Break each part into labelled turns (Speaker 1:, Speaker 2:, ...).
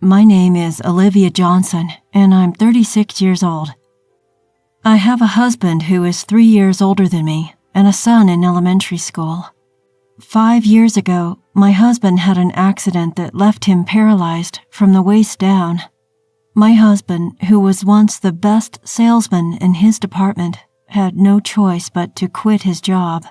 Speaker 1: My name is Olivia Johnson, and I'm 36 years old. I have a husband who is 3 years older than me and a son in elementary school. 5 years ago, my husband had an accident that left him paralyzed from the waist down. My husband, who was once the best salesman in his department, had no choice but to quit his job.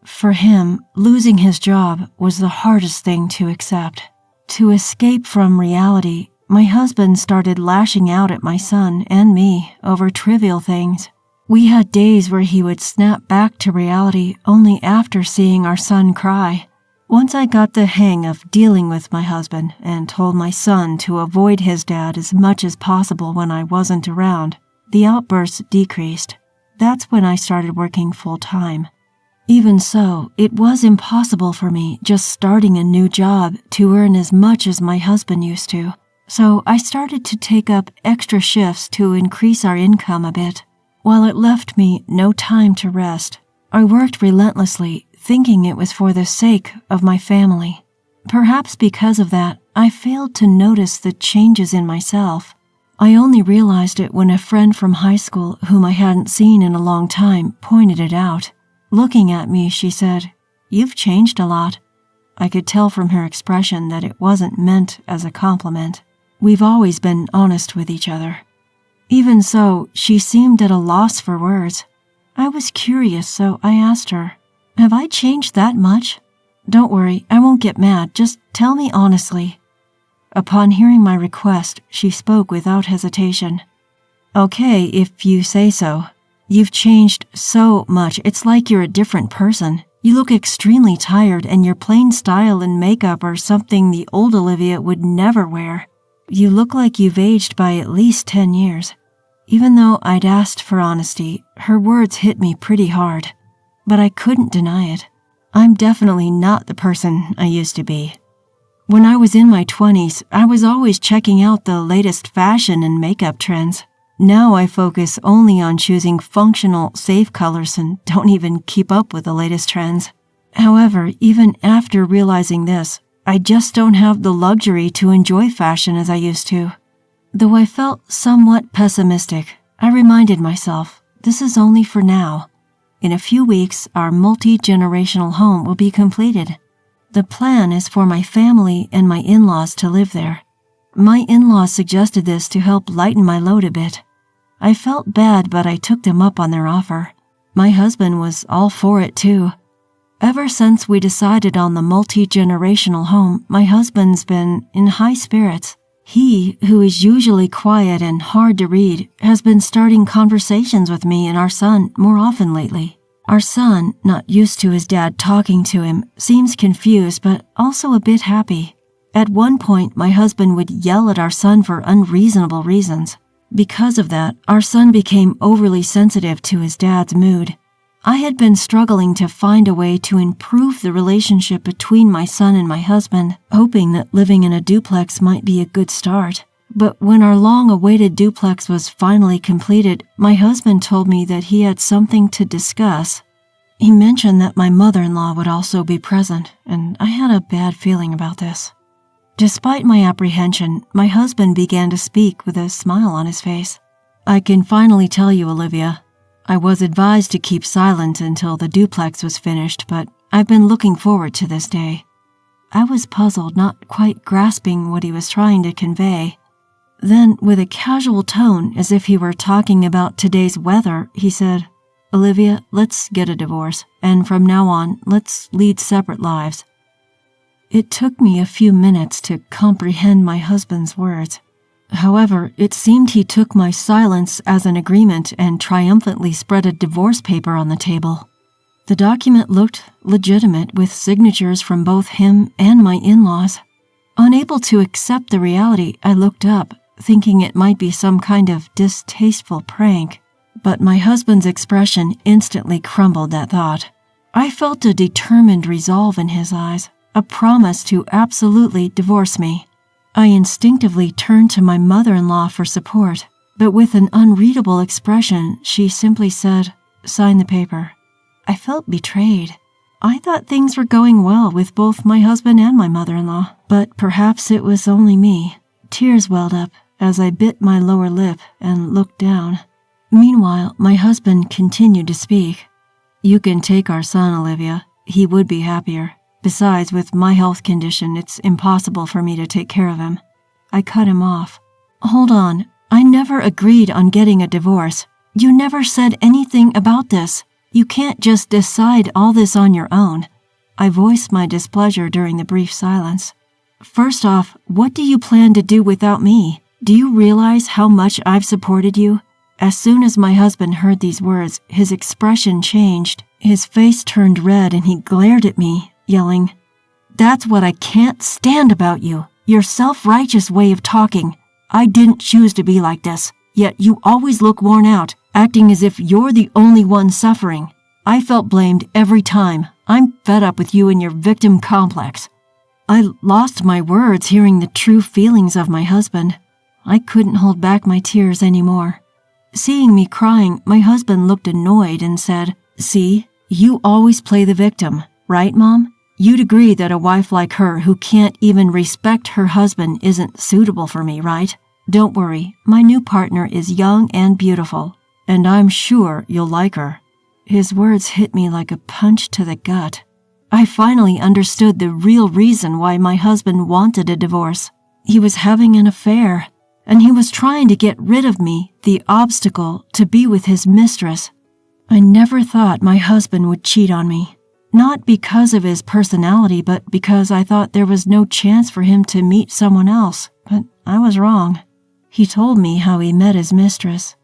Speaker 1: For him, losing his job was the hardest thing to accept. To escape from reality, my husband started lashing out at my son and me over trivial things. We had days where he would snap back to reality only after seeing our son cry. Once I got the hang of dealing with my husband and told my son to avoid his dad as much as possible when I wasn't around, the outbursts decreased. That's when I started working full-time. Even so, it was impossible for me just starting a new job to earn as much as my husband used to. So I started to take up extra shifts to increase our income a bit. While it left me no time to rest, I worked relentlessly, thinking it was for the sake of my family. Perhaps because of that, I failed to notice the changes in myself. I only realized it when a friend from high school whom I hadn't seen in a long time pointed it out. Looking at me, she said, "You've changed a lot." I could tell from her expression that it wasn't meant as a compliment. We've always been honest with each other. Even so, she seemed at a loss for words. I was curious, so I asked her, "Have I changed that much?" "Don't worry, I won't get mad. Just tell me honestly." Upon hearing my request, she spoke without hesitation. "Okay, if you say so. You've changed so much. It's like you're a different person. You look extremely tired, and your plain style and makeup are something the old Olivia would never wear. You look like you've aged by at least 10 years. Even though I'd asked for honesty, her words hit me pretty hard. But I couldn't deny it. I'm definitely not the person I used to be. When I was in my 20s, I was always checking out the latest fashion and makeup trends. Now I focus only on choosing functional, safe colors and don't even keep up with the latest trends. However, even after realizing this, I just don't have the luxury to enjoy fashion as I used to. Though I felt somewhat pessimistic, I reminded myself, this is only for now. In a few weeks, our multi-generational home will be completed. The plan is for my family and my in-laws to live there. My in-laws suggested this to help lighten my load a bit. I felt bad, but I took them up on their offer. My husband was all for it too. Ever since we decided on the multi-generational home, my husband's been in high spirits. He, who is usually quiet and hard to read, has been starting conversations with me and our son more often lately. Our son, not used to his dad talking to him, seems confused but also a bit happy. At one point, my husband would yell at our son for unreasonable reasons. Because of that, our son became overly sensitive to his dad's mood. I had been struggling to find a way to improve the relationship between my son and my husband, hoping that living in a duplex might be a good start. But when our long-awaited duplex was finally completed, my husband told me that he had something to discuss. He mentioned that my mother-in-law would also be present, and I had a bad feeling about this. Despite my apprehension, my husband began to speak with a smile on his face. "I can finally tell you, Olivia. I was advised to keep silent until the duplex was finished, but I've been looking forward to this day." I was puzzled, not quite grasping what he was trying to convey. Then, with a casual tone, as if he were talking about today's weather, he said, "Olivia, let's get a divorce, and from now on, let's lead separate lives." It took me a few minutes to comprehend my husband's words. However, it seemed he took my silence as an agreement and triumphantly spread a divorce paper on the table. The document looked legitimate, with signatures from both him and my in-laws. Unable to accept the reality, I looked up, thinking it might be some kind of distasteful prank. But my husband's expression instantly crumbled that thought. I felt a determined resolve in his eyes, a promise to absolutely divorce me. I instinctively turned to my mother-in-law for support, but with an unreadable expression, she simply said, "Sign the paper." I felt betrayed. I thought things were going well with both my husband and my mother-in-law, but perhaps it was only me. Tears welled up as I bit my lower lip and looked down. Meanwhile, my husband continued to speak. "You can take our son, Olivia. He would be happier. Besides, with my health condition, it's impossible for me to take care of him." I cut him off. "Hold on. I never agreed on getting a divorce. You never said anything about this. You can't just decide all this on your own." I voiced my displeasure during the brief silence. "First off, what do you plan to do without me? Do you realize how much I've supported you?" As soon as my husband heard these words, his expression changed. His face turned red and he glared at me, yelling, "That's what I can't stand about you. Your self-righteous way of talking. I didn't choose to be like this, yet you always look worn out, acting as if you're the only one suffering. I felt blamed every time. I'm fed up with you and your victim complex." I lost my words hearing the true feelings of my husband. I couldn't hold back my tears anymore. Seeing me crying, my husband looked annoyed and said, "See, you always play the victim, right, Mom? You'd agree that a wife like her who can't even respect her husband isn't suitable for me, right? Don't worry, my new partner is young and beautiful, and I'm sure you'll like her." His words hit me like a punch to the gut. I finally understood the real reason why my husband wanted a divorce. He was having an affair, and he was trying to get rid of me, the obstacle to be with his mistress. I never thought my husband would cheat on me. Not because of his personality, but because I thought there was no chance for him to meet someone else. But I was wrong. He told me how he met his mistress.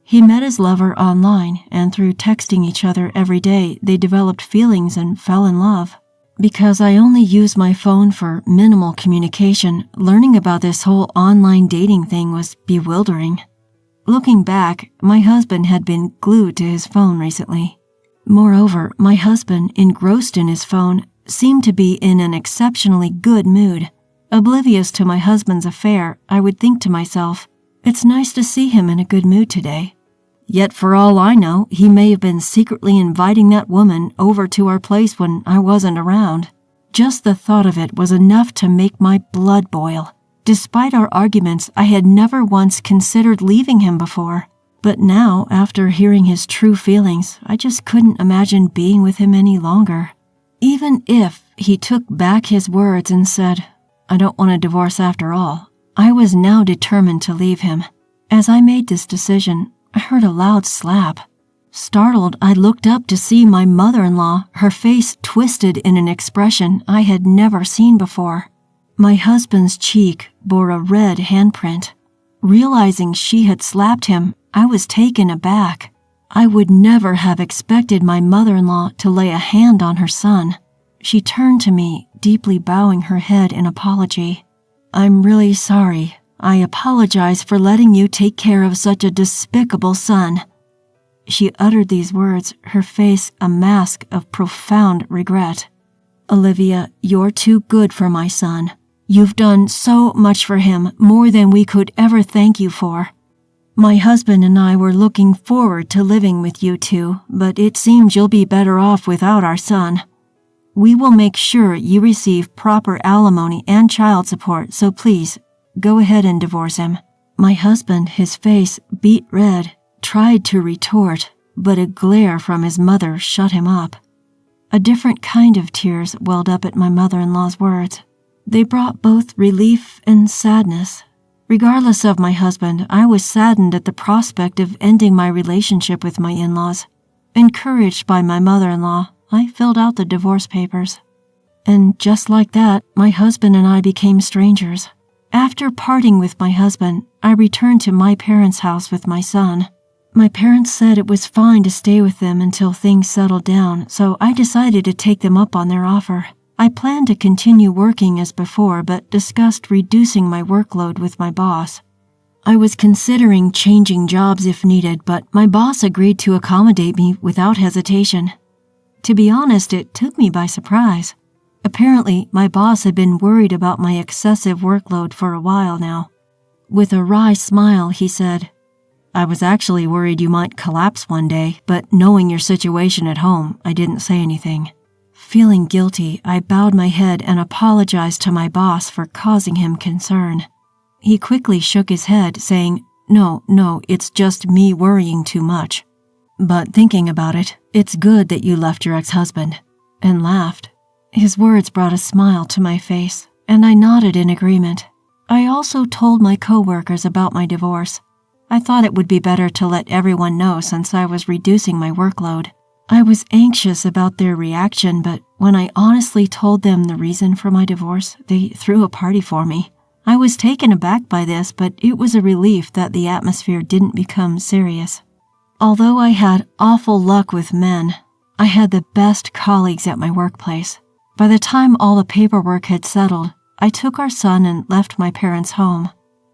Speaker 1: He met his lover online, and through texting each other every day, they developed feelings and fell in love. Because I only use my phone for minimal communication, learning about this whole online dating thing was bewildering. Looking back, my husband had been glued to his phone recently. Moreover, my husband, engrossed in his phone, seemed to be in an exceptionally good mood. Oblivious to my husband's affair, I would think to myself, "It's nice to see him in a good mood today." Yet for all I know, he may have been secretly inviting that woman over to our place when I wasn't around. Just the thought of it was enough to make my blood boil. Despite our arguments, I had never once considered leaving him before. But now, after hearing his true feelings, I just couldn't imagine being with him any longer. Even if he took back his words and said, "I don't want a divorce after all," I was now determined to leave him. As I made this decision, I heard a loud slap. Startled, I looked up to see my mother-in-law, her face twisted in an expression I had never seen before. My husband's cheek bore a red handprint. Realizing she had slapped him, I was taken aback. I would never have expected my mother-in-law to lay a hand on her son. She turned to me, deeply bowing her head in apology. "I'm really sorry. I apologize for letting you take care of such a despicable son." She uttered these words, her face a mask of profound regret. "Olivia, you're too good for my son. You've done so much for him, more than we could ever thank you for. My husband and I were looking forward to living with you two, but it seems you'll be better off without our son. We will make sure you receive proper alimony and child support, so please, go ahead and divorce him." My husband, his face beet red, tried to retort, but a glare from his mother shut him up. A different kind of tears welled up at my mother-in-law's words. They brought both relief and sadness. Regardless of my husband, I was saddened at the prospect of ending my relationship with my in-laws. Encouraged by my mother-in-law, I filled out the divorce papers. And just like that, my husband and I became strangers. After parting with my husband, I returned to my parents' house with my son. My parents said it was fine to stay with them until things settled down, so I decided to take them up on their offer. I planned to continue working as before, but discussed reducing my workload with my boss. I was considering changing jobs if needed, but my boss agreed to accommodate me without hesitation. To be honest, it took me by surprise. Apparently, my boss had been worried about my excessive workload for a while now. With a wry smile, he said, "I was actually worried you might collapse one day, but knowing your situation at home, I didn't say anything." Feeling guilty, I bowed my head and apologized to my boss for causing him concern. He quickly shook his head, saying, No, it's just me worrying too much. But thinking about it, it's good that you left your ex-husband," and laughed. His words brought a smile to my face, and I nodded in agreement. I also told my coworkers about my divorce. I thought it would be better to let everyone know since I was reducing my workload. I was anxious about their reaction, but when I honestly told them the reason for my divorce, they threw a party for me. I was taken aback by this, but it was a relief that the atmosphere didn't become serious. Although I had awful luck with men, I had the best colleagues at my workplace. By the time all the paperwork had settled, I took our son and left my parents' home.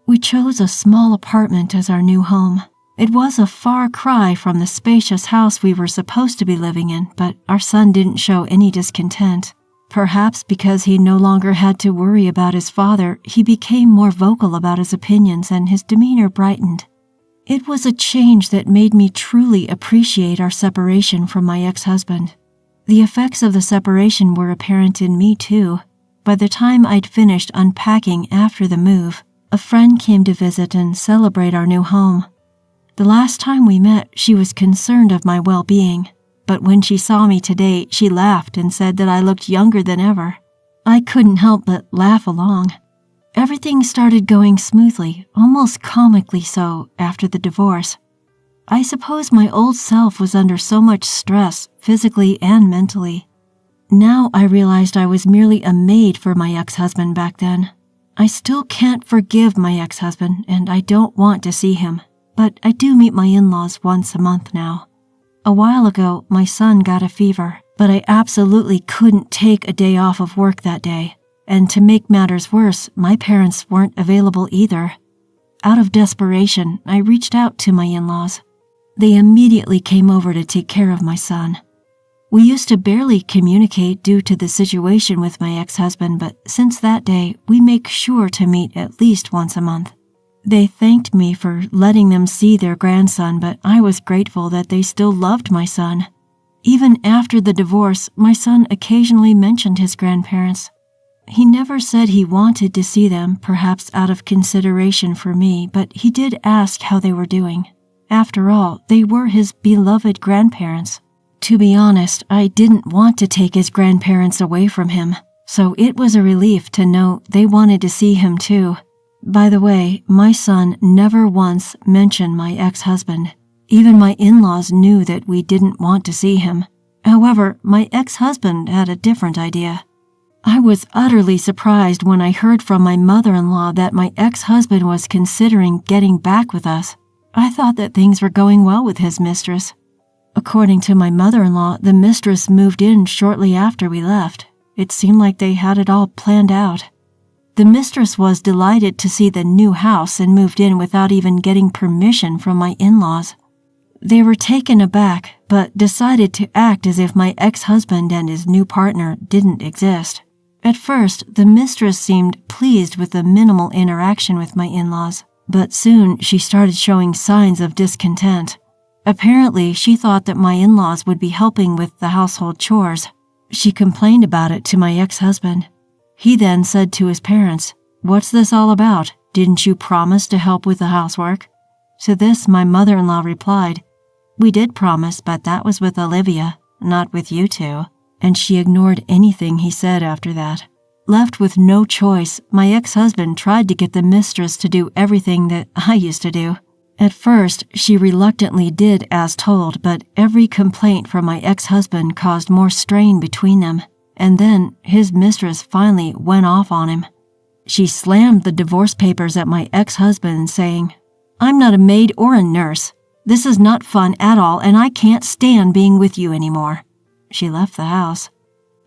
Speaker 1: We chose a small apartment as our new home. It was a far cry from the spacious house we were supposed to be living in, but our son didn't show any discontent. Perhaps because he no longer had to worry about his father, he became more vocal about his opinions and his demeanor brightened. It was a change that made me truly appreciate our separation from my ex-husband. The effects of the separation were apparent in me too. By the time I'd finished unpacking after the move, a friend came to visit and celebrate our new home. The last time we met, she was concerned of my well-being, but when she saw me today, she laughed and said that I looked younger than ever. I couldn't help but laugh along. Everything started going smoothly, almost comically so, after the divorce. I suppose my old self was under so much stress, physically and mentally. Now I realized I was merely a maid for my ex-husband back then. I still can't forgive my ex-husband, and I don't want to see him, but I do meet my in-laws once a month now. A while ago, my son got a fever, but I absolutely couldn't take a day off of work that day. And to make matters worse, my parents weren't available either. Out of desperation, I reached out to my in-laws. They immediately came over to take care of my son. We used to barely communicate due to the situation with my ex-husband, but since that day, we make sure to meet at least once a month. They thanked me for letting them see their grandson, but I was grateful that they still loved my son. Even after the divorce, my son occasionally mentioned his grandparents. He never said he wanted to see them, perhaps out of consideration for me, but he did ask how they were doing. After all, they were his beloved grandparents. To be honest, I didn't want to take his grandparents away from him, so it was a relief to know they wanted to see him too. By the way, my son never once mentioned my ex-husband. Even my in-laws knew that we didn't want to see him. However, my ex-husband had a different idea. I was utterly surprised when I heard from my mother-in-law that my ex-husband was considering getting back with us. I thought that things were going well with his mistress. According to my mother-in-law, the mistress moved in shortly after we left. It seemed like they had it all planned out. The mistress was delighted to see the new house and moved in without even getting permission from my in-laws. They were taken aback, but decided to act as if my ex-husband and his new partner didn't exist. At first, the mistress seemed pleased with the minimal interaction with my in-laws, but soon she started showing signs of discontent. Apparently, she thought that my in-laws would be helping with the household chores. She complained about it to my ex-husband. He then said to his parents, "What's this all about? Didn't you promise to help with the housework?" To this, my mother-in-law replied, "We did promise, but that was with Olivia, not with you two." And she ignored anything he said after that. Left with no choice, my ex-husband tried to get the mistress to do everything that I used to do. At first, she reluctantly did as told, but every complaint from my ex-husband caused more strain between them, and then his mistress finally went off on him. She slammed the divorce papers at my ex-husband, saying, "I'm not a maid or a nurse. This is not fun at all, and I can't stand being with you anymore." She left the house.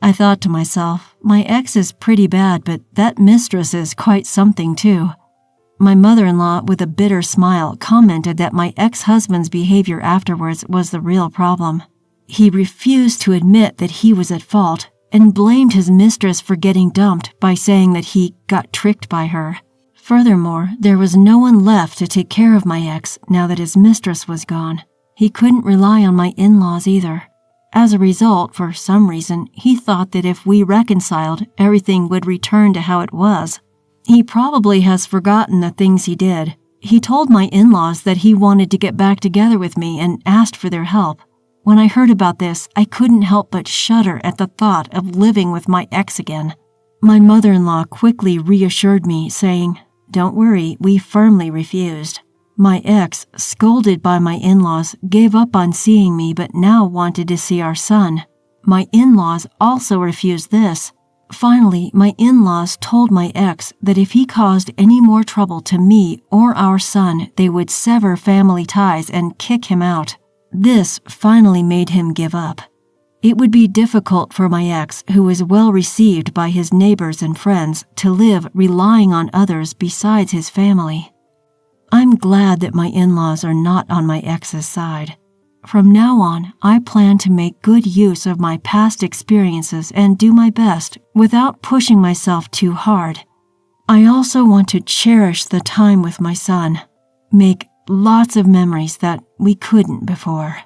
Speaker 1: I thought to myself, my ex is pretty bad, but that mistress is quite something too. My mother-in-law, with a bitter smile, commented that my ex-husband's behavior afterwards was the real problem. He refused to admit that he was at fault and blamed his mistress for getting dumped by saying that he got tricked by her. Furthermore, there was no one left to take care of my ex now that his mistress was gone. He couldn't rely on my in-laws either. As a result, for some reason, he thought that if we reconciled, everything would return to how it was. He probably has forgotten the things he did. He told my in-laws that he wanted to get back together with me and asked for their help. When I heard about this, I couldn't help but shudder at the thought of living with my ex again. My mother-in-law quickly reassured me, saying, "Don't worry, we firmly refused." My ex, scolded by my in-laws, gave up on seeing me but now wanted to see our son. My in-laws also refused this. Finally, my in-laws told my ex that if he caused any more trouble to me or our son, they would sever family ties and kick him out. This finally made him give up. It would be difficult for my ex, who was well received by his neighbors and friends, to live relying on others besides his family. I'm glad that my in-laws are not on my ex's side. From now on, I plan to make good use of my past experiences and do my best without pushing myself too hard. I also want to cherish the time with my son, make lots of memories that we couldn't before.